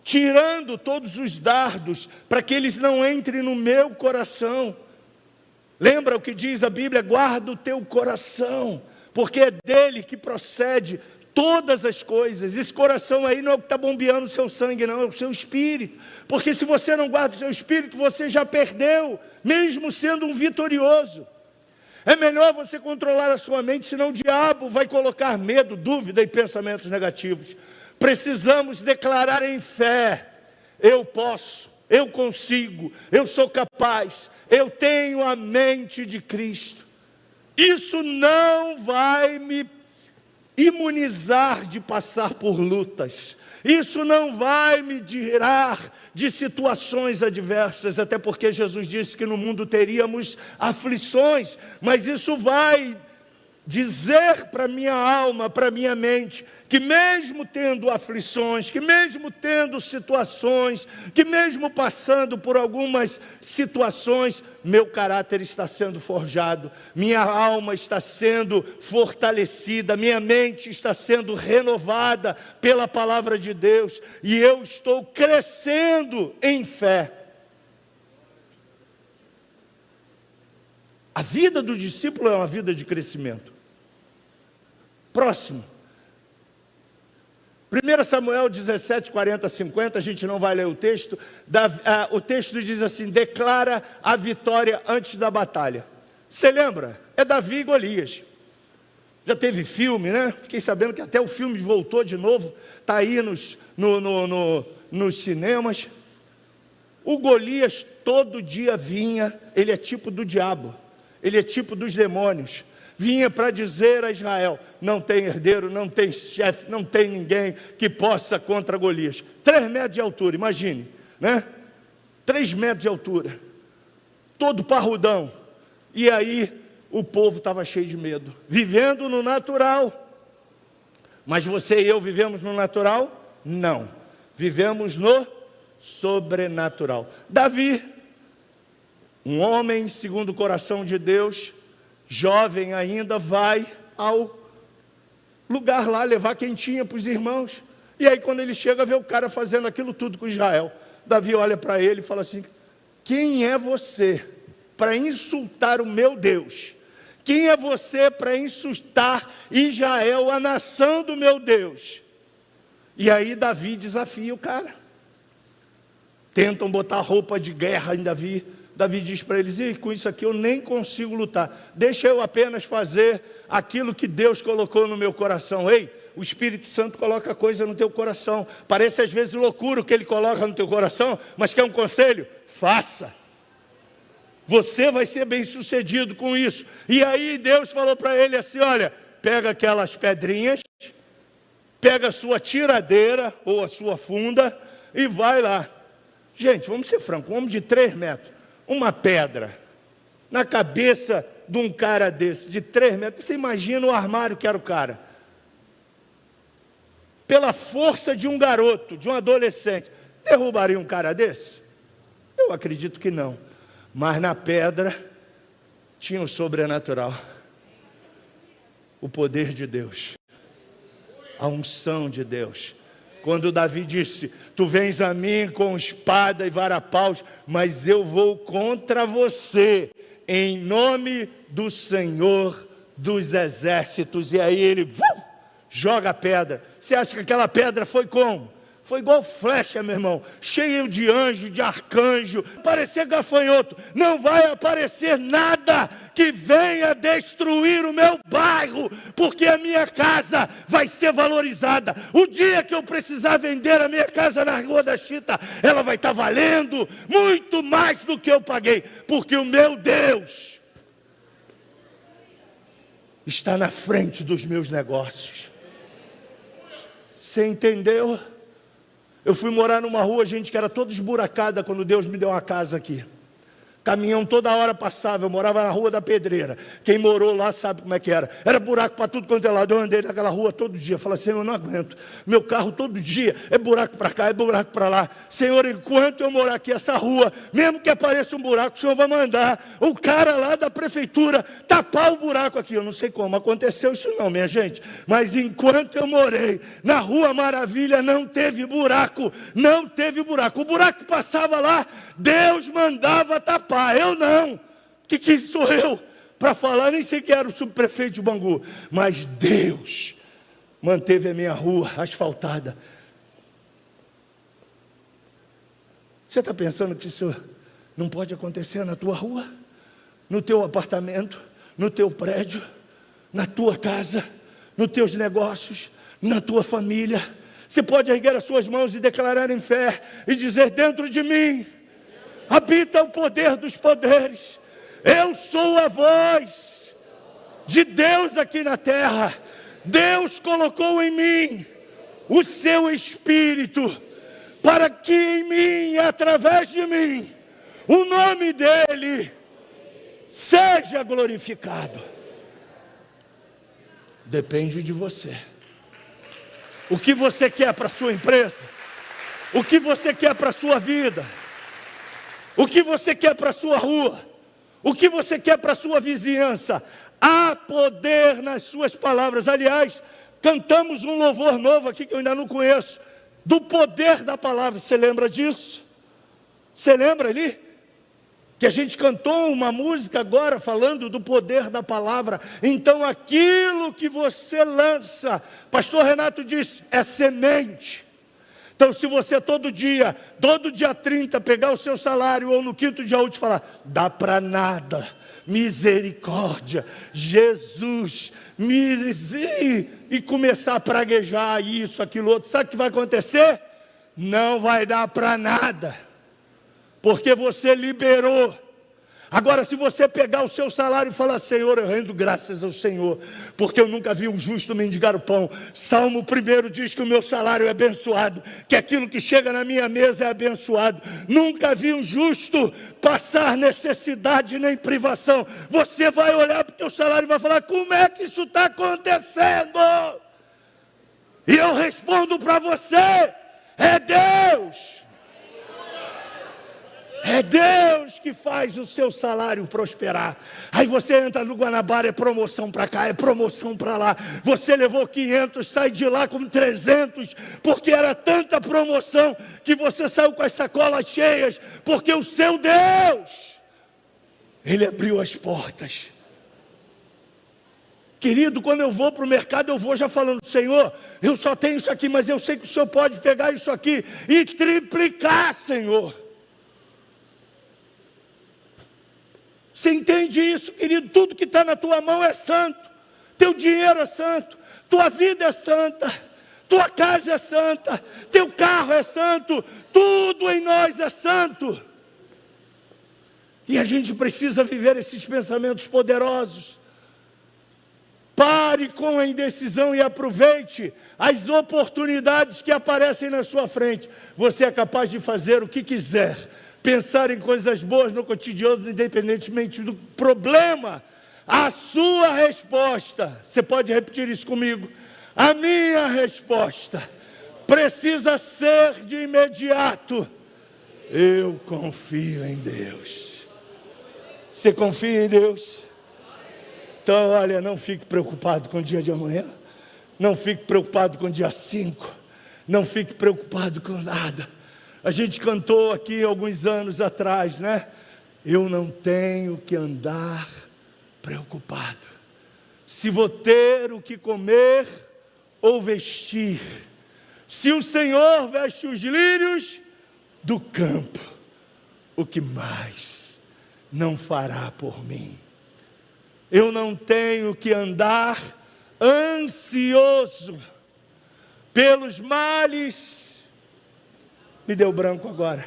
tirando todos os dardos, para que eles não entrem no meu coração. Lembra o que diz a Bíblia? Guarda o teu coração, porque é dele que procede todas as coisas. Esse coração aí não é o que está bombeando o seu sangue, não, é o seu espírito. Porque se você não guarda o seu espírito, você já perdeu, mesmo sendo um vitorioso. É melhor você controlar a sua mente, senão o diabo vai colocar medo, dúvida e pensamentos negativos. Precisamos declarar em fé: eu posso, eu consigo, eu sou capaz, eu tenho a mente de Cristo. Isso não vai me imunizar de passar por lutas. Isso não vai me tirar de situações adversas, até porque Jesus disse que no mundo teríamos aflições, mas isso vai dizer para minha alma, para minha mente, que mesmo tendo aflições, que mesmo tendo situações, que mesmo passando por algumas situações, meu caráter está sendo forjado, minha alma está sendo fortalecida, minha mente está sendo renovada pela palavra de Deus, e eu estou crescendo em fé. A vida do discípulo é uma vida de crescimento. Próximo. 1 Samuel 17, 40, 50, a gente não vai ler o texto. O texto diz assim: declara a vitória antes da batalha. Você lembra? É Davi e Golias. Já teve filme, né? Fiquei sabendo que até o filme voltou de novo. Está aí nos cinemas. O Golias todo dia vinha, ele é tipo do diabo, ele é tipo dos demônios. Vinha para dizer a Israel: não tem herdeiro, não tem chefe, não tem ninguém que possa contra Golias. 3 metros de altura, imagine, né? 3 metros de altura, todo parrudão. E aí o povo estava cheio de medo, vivendo no natural. Mas você e eu vivemos no natural? Não, vivemos no sobrenatural. Davi, um homem segundo o coração de Deus, jovem ainda, vai ao lugar lá levar quentinha para os irmãos. E aí quando ele chega, vê o cara fazendo aquilo tudo com Israel. Davi olha para ele e fala assim: quem é você para insultar o meu Deus? Quem é você para insultar Israel, a nação do meu Deus? E aí Davi desafia o cara. Tentam botar roupa de guerra em Davi. Davi diz para eles: e com isso aqui eu nem consigo lutar, deixa eu apenas fazer aquilo que Deus colocou no meu coração. Ei, o Espírito Santo coloca coisa no teu coração, parece às vezes loucura o que ele coloca no teu coração, mas quer um conselho? Faça, você vai ser bem sucedido com isso. E aí Deus falou para ele assim: olha, pega aquelas pedrinhas, pega a sua tiradeira ou a sua funda e vai lá. Gente, vamos ser francos, um homem de 3 metros, uma pedra na cabeça de um cara desse, de 3 metros, você imagina o armário que era o cara. Pela força de um garoto, de um adolescente, derrubaria um cara desse? Eu acredito que não. Mas na pedra tinha o sobrenatural, o poder de Deus, a unção de Deus. Quando Davi disse: tu vens a mim com espada e varapaus, mas eu vou contra você, em nome do Senhor dos exércitos. E aí ele joga a pedra. Você acha que aquela pedra foi como? Foi igual flecha, meu irmão, cheio de anjo, de arcanjo, parecer gafanhoto. Não vai aparecer nada que venha destruir o meu bairro, porque a minha casa vai ser valorizada. O dia que eu precisar vender a minha casa na Rua da Chita, ela vai estar valendo muito mais do que eu paguei, porque o meu Deus está na frente dos meus negócios. Você entendeu? Eu fui morar numa rua, gente, que era toda esburacada quando Deus me deu uma casa aqui. Caminhão toda hora passava, eu morava na Rua da Pedreira. Quem morou lá sabe como é que era. Era buraco para tudo quanto é lado. Eu andei naquela rua todo dia. Falei, Senhor, eu não aguento. Meu carro todo dia é buraco para cá, é buraco para lá. Senhor, enquanto eu morar aqui, essa rua, mesmo que apareça um buraco, o Senhor vai mandar o cara lá da prefeitura tapar o buraco aqui. Eu não sei como aconteceu isso não, minha gente. Mas enquanto eu morei na Rua Maravilha, não teve buraco. Não teve buraco. O buraco que passava lá, Deus mandava tapar. Eu não, que sou eu para falar, nem sei que era o subprefeito de Bangu, mas Deus manteve a minha rua asfaltada. Você está pensando que isso não pode acontecer na tua rua, no teu apartamento, no teu prédio, na tua casa, nos teus negócios, na tua família? Você pode erguer as suas mãos e declarar em fé e dizer: dentro de mim habita o poder dos poderes. Eu sou a voz de Deus aqui na terra. Deus colocou em mim o seu Espírito, para que em mim e através de mim, o nome dEle seja glorificado. Depende de você. O que você quer para a sua empresa? O que você quer para a sua vida? O que você quer para a sua rua? O que você quer para a sua vizinhança? Há poder nas suas palavras. Aliás, cantamos um louvor novo aqui que eu ainda não conheço, do poder da palavra. Você lembra disso? Você lembra ali? Que a gente cantou uma música agora falando do poder da palavra. Então aquilo que você lança, pastor Renato disse, é semente. Então, se você todo dia 30, pegar o seu salário, ou no quinto dia útil falar, dá para nada, misericórdia, Jesus, e começar a praguejar isso, aquilo outro, sabe o que vai acontecer? Não vai dar para nada, porque você liberou. Agora, se você pegar o seu salário e falar, Senhor, eu rendo graças ao Senhor, porque eu nunca vi um justo mendigar o pão. Salmo 1 diz que o meu salário é abençoado, que aquilo que chega na minha mesa é abençoado. Nunca vi um justo passar necessidade nem privação. Você vai olhar para o teu salário e vai falar, como é que isso está acontecendo? E eu respondo para você, é Deus. É Deus que faz o seu salário prosperar. Aí você entra no Guanabara, é promoção para cá, é promoção para lá. Você levou 500, sai de lá com 300, porque era tanta promoção que você saiu com as sacolas cheias, porque o seu Deus, Ele abriu as portas. Querido, quando eu vou para o mercado, eu vou já falando, Senhor, eu só tenho isso aqui, mas eu sei que o Senhor pode pegar isso aqui e triplicar, Senhor. Você entende isso, querido? Tudo que está na tua mão é santo. Teu dinheiro é santo. Tua vida é santa. Tua casa é santa. Teu carro é santo. Tudo em nós é santo. E a gente precisa viver esses pensamentos poderosos. Pare com a indecisão e aproveite as oportunidades que aparecem na sua frente. Você é capaz de fazer o que quiser. Pensar em coisas boas no cotidiano, independentemente do problema. A sua resposta, você pode repetir isso comigo? A minha resposta precisa ser de imediato. Eu confio em Deus. Você confia em Deus? Então, olha, não fique preocupado com o dia de amanhã. Não fique preocupado com o dia 5. Não fique preocupado com nada. A gente cantou aqui alguns anos atrás, né? Eu não tenho que andar preocupado. Se vou ter o que comer ou vestir. Se o Senhor veste os lírios do campo, o que mais não fará por mim? Eu não tenho que andar ansioso pelos males. Me deu branco agora.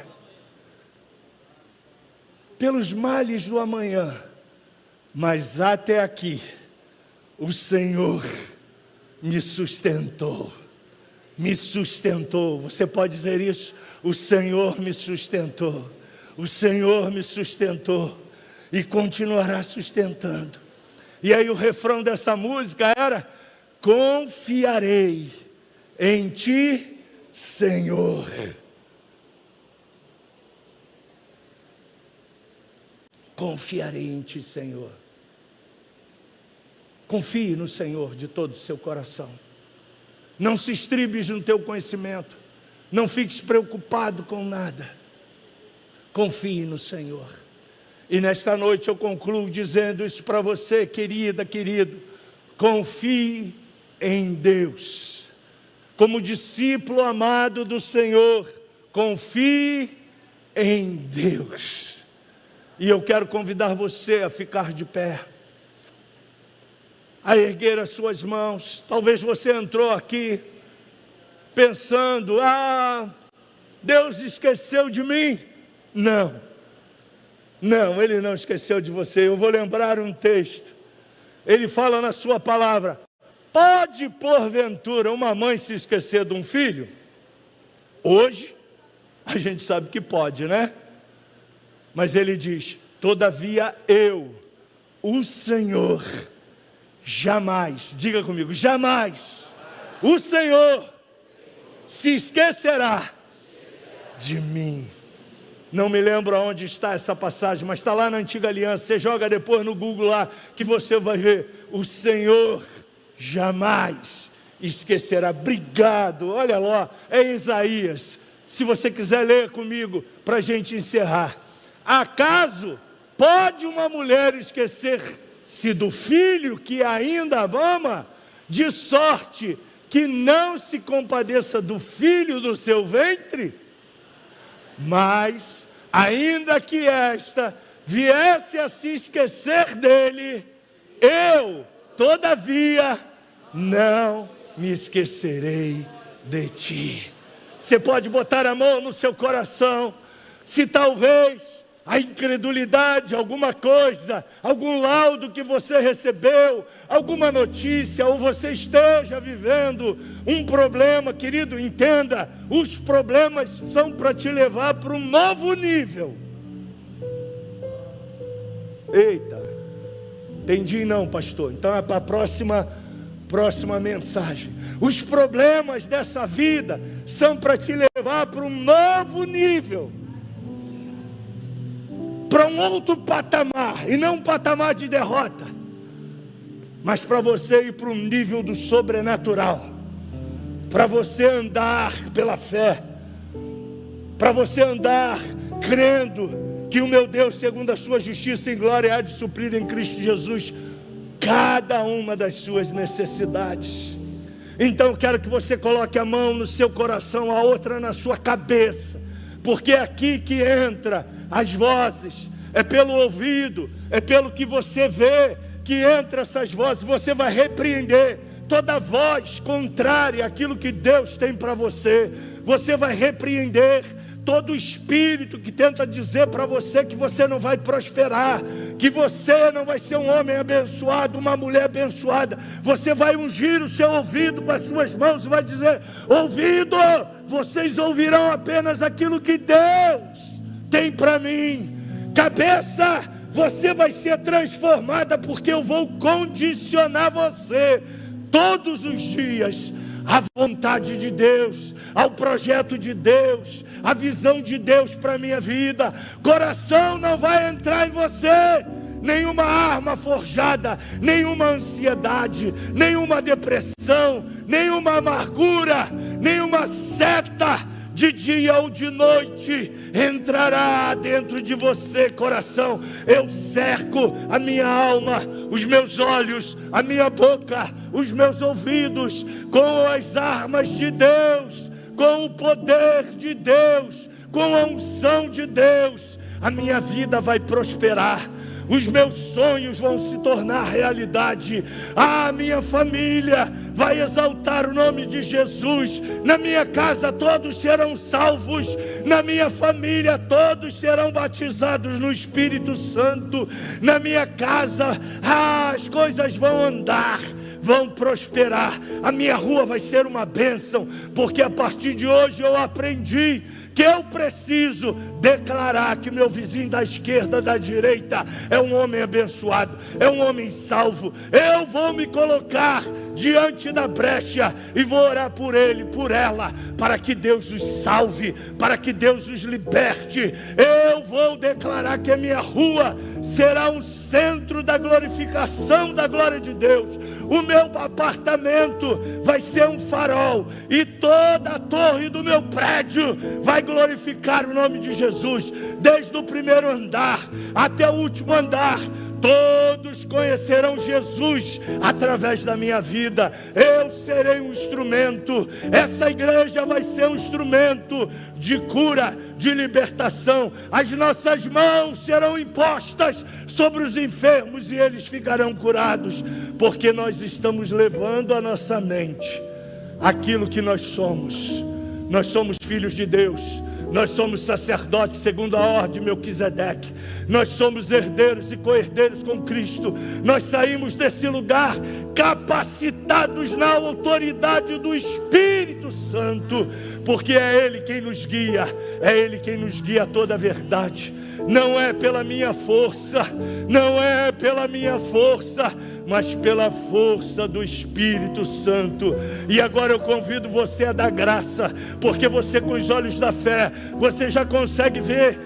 Pelos males do amanhã. Mas até aqui, o Senhor me sustentou. me sustentou. Você pode dizer isso? O Senhor me sustentou. O Senhor me sustentou e continuará sustentando. E aí o refrão dessa música era: confiarei em Ti, Senhor. Confiarei em Ti, Senhor. Confie no Senhor de todo o seu coração. Não se estribes no teu conhecimento. Não fiques preocupado com nada. Confie no Senhor. E nesta noite eu concluo dizendo isso para você, querida, querido. Confie em Deus. Como discípulo amado do Senhor, confie em Deus. E eu quero convidar você a ficar de pé, a erguer as suas mãos. Talvez você entrou aqui pensando: Deus esqueceu de mim. Não, Ele não esqueceu de você. Eu vou lembrar um texto. Ele fala na sua palavra: pode porventura uma mãe se esquecer de um filho? Hoje, a gente sabe que pode, né? Mas ele diz: todavia eu, o Senhor, jamais, diga comigo, jamais, o Senhor se esquecerá de mim. Não me lembro aonde está essa passagem, mas está lá na Antiga Aliança. Você joga depois no Google lá, que você vai ver: o Senhor jamais esquecerá. Obrigado, olha lá, é Isaías. Se você quiser ler comigo, para a gente encerrar. Acaso pode uma mulher esquecer-se do filho que ainda ama, de sorte que não se compadeça do filho do seu ventre? Mas, ainda que esta viesse a se esquecer dele, eu, todavia, não me esquecerei de ti. Você pode botar a mão no seu coração, se talvez a incredulidade, alguma coisa, algum laudo que você recebeu, alguma notícia, ou você esteja vivendo um problema, querido, entenda, os problemas são para te levar para um novo nível. Eita, entendi não, pastor, então é para a próxima mensagem. Os problemas dessa vida são para te levar para um novo nível, para um outro patamar, e não um patamar de derrota, mas para você ir para um nível do sobrenatural, para você andar pela fé, para você andar crendo que o meu Deus, segundo a sua justiça e glória, há de suprir em Cristo Jesus cada uma das suas necessidades. Então eu quero que você coloque a mão no seu coração, a outra na sua cabeça, porque é aqui que entra as vozes, é pelo ouvido, é pelo que você vê que entra essas vozes. Você vai repreender toda voz contrária àquilo que Deus tem para você. Você vai repreender todo espírito que tenta dizer para você que você não vai prosperar, que você não vai ser um homem abençoado, uma mulher abençoada. Você vai ungir o seu ouvido com as suas mãos e vai dizer: ouvido, vocês ouvirão apenas aquilo que Deus tem para mim. Cabeça, você vai ser transformada, porque eu vou condicionar você todos os dias à vontade de Deus, ao projeto de Deus, à visão de Deus para a minha vida. Coração, não vai entrar em você nenhuma arma forjada, nenhuma ansiedade, nenhuma depressão, nenhuma amargura, nenhuma seta de dia ou de noite entrará dentro de você. Coração, eu cerco a minha alma, os meus olhos, a minha boca, os meus ouvidos com as armas de Deus, com o poder de Deus, com a unção de Deus. A minha vida vai prosperar, os meus sonhos vão se tornar realidade. A minha família vai exaltar o nome de Jesus. Na minha casa todos serão salvos. Na minha família todos serão batizados no Espírito Santo. Na minha casa as coisas vão andar, vão prosperar. A minha rua vai ser uma bênção, porque a partir de hoje eu aprendi que eu preciso declarar que meu vizinho da esquerda, da direita, é um homem abençoado, é um homem salvo. Eu vou me colocar diante da brecha e vou orar por ele, por ela, para que Deus os salve, para que Deus os liberte. Eu vou declarar que a minha rua será um centro da glorificação da glória de Deus. O meu apartamento vai ser um farol, e toda a torre do meu prédio vai glorificar o nome de Jesus, desde o primeiro andar até o último andar. Todos conhecerão Jesus através da minha vida. Eu serei um instrumento. Essa igreja vai ser um instrumento de cura, de libertação. As nossas mãos serão impostas sobre os enfermos e eles ficarão curados, porque nós estamos levando à nossa mente aquilo que nós somos. Nós somos filhos de Deus. Nós somos sacerdotes segundo a ordem de Melquisedeque. Nós somos herdeiros e co-herdeiros com Cristo. Nós saímos desse lugar capacitados na autoridade do Espírito Santo, porque é Ele quem nos guia, é Ele quem nos guia a toda a verdade. Não é pela minha força, não é pela minha força, mas pela força do Espírito Santo. E agora eu convido você a dar graça, porque você, com os olhos da fé, você já consegue ver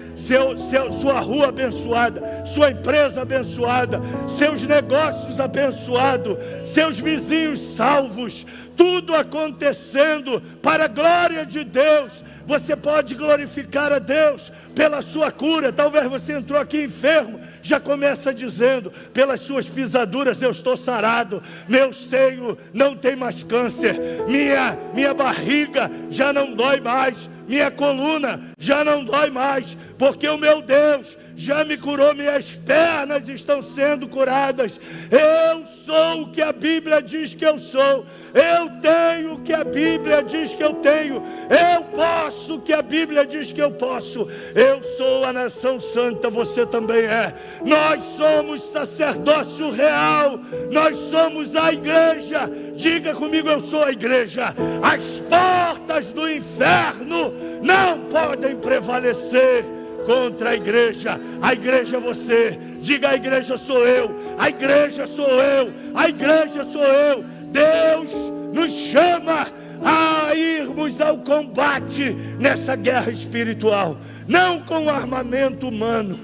sua rua abençoada, sua empresa abençoada, seus negócios abençoados, seus vizinhos salvos, tudo acontecendo para a glória de Deus. Você pode glorificar a Deus pela sua cura. Talvez você entrou aqui enfermo, já começa dizendo: pelas suas pisaduras eu estou sarado, meu seio não tem mais câncer, minha barriga já não dói mais, minha coluna já não dói mais, porque o meu Deus já me curou, minhas pernas estão sendo curadas. Eu sou o que a Bíblia diz que eu sou. Eu tenho o que a Bíblia diz que eu tenho. Eu posso o que a Bíblia diz que eu posso. Eu sou a nação santa, você também é. Nós somos sacerdócio real. Nós somos a igreja. Diga comigo: eu sou a igreja. As portas do inferno não podem prevalecer contra a igreja. A igreja é você. Diga: a igreja sou eu. A igreja sou eu. A igreja sou eu. Deus nos chama a irmos ao combate nessa guerra espiritual, não com armamento humano,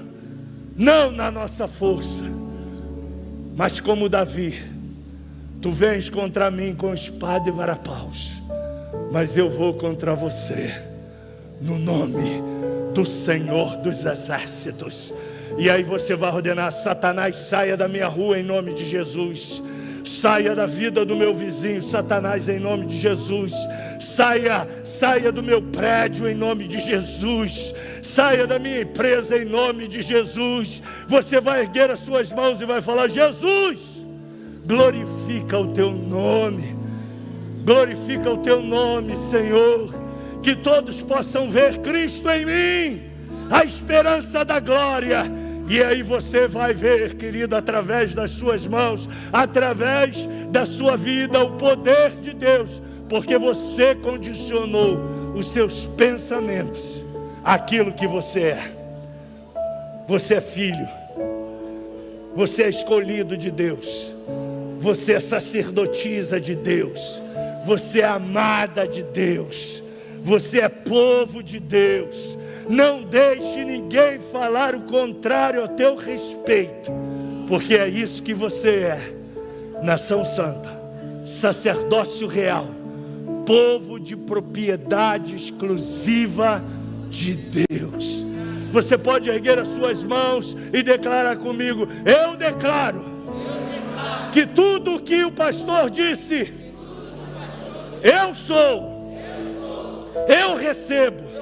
não na nossa força, mas como Davi: tu vens contra mim com espada e varapaus, mas eu vou contra você no nome do Senhor dos Exércitos. E aí você vai ordenar: Satanás, saia da minha rua em nome de Jesus. Saia da vida do meu vizinho, Satanás, em nome de Jesus. Saia do meu prédio em nome de Jesus. Saia da minha empresa em nome de Jesus. Você vai erguer as suas mãos e vai falar: Jesus, glorifica o teu nome. Glorifica o teu nome, Senhor. Que todos possam ver Cristo em mim, a esperança da glória. E aí você vai ver, querido, através das suas mãos, através da sua vida, o poder de Deus, porque você condicionou os seus pensamentos àquilo que você é. Você é filho, você é escolhido de Deus, você é sacerdotisa de Deus, você é amada de Deus, você é povo de Deus. Não deixe ninguém falar o contrário ao teu respeito, porque é isso que você é: nação santa, sacerdócio real, povo de propriedade exclusiva de Deus. Você pode erguer as suas mãos e declarar comigo: eu declaro que tudo o que o pastor disse, eu sou, eu recebo.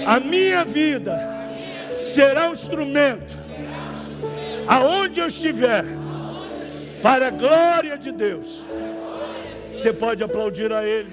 A minha vida será um instrumento, aonde eu estiver, para a glória de Deus. Você pode aplaudir a Ele.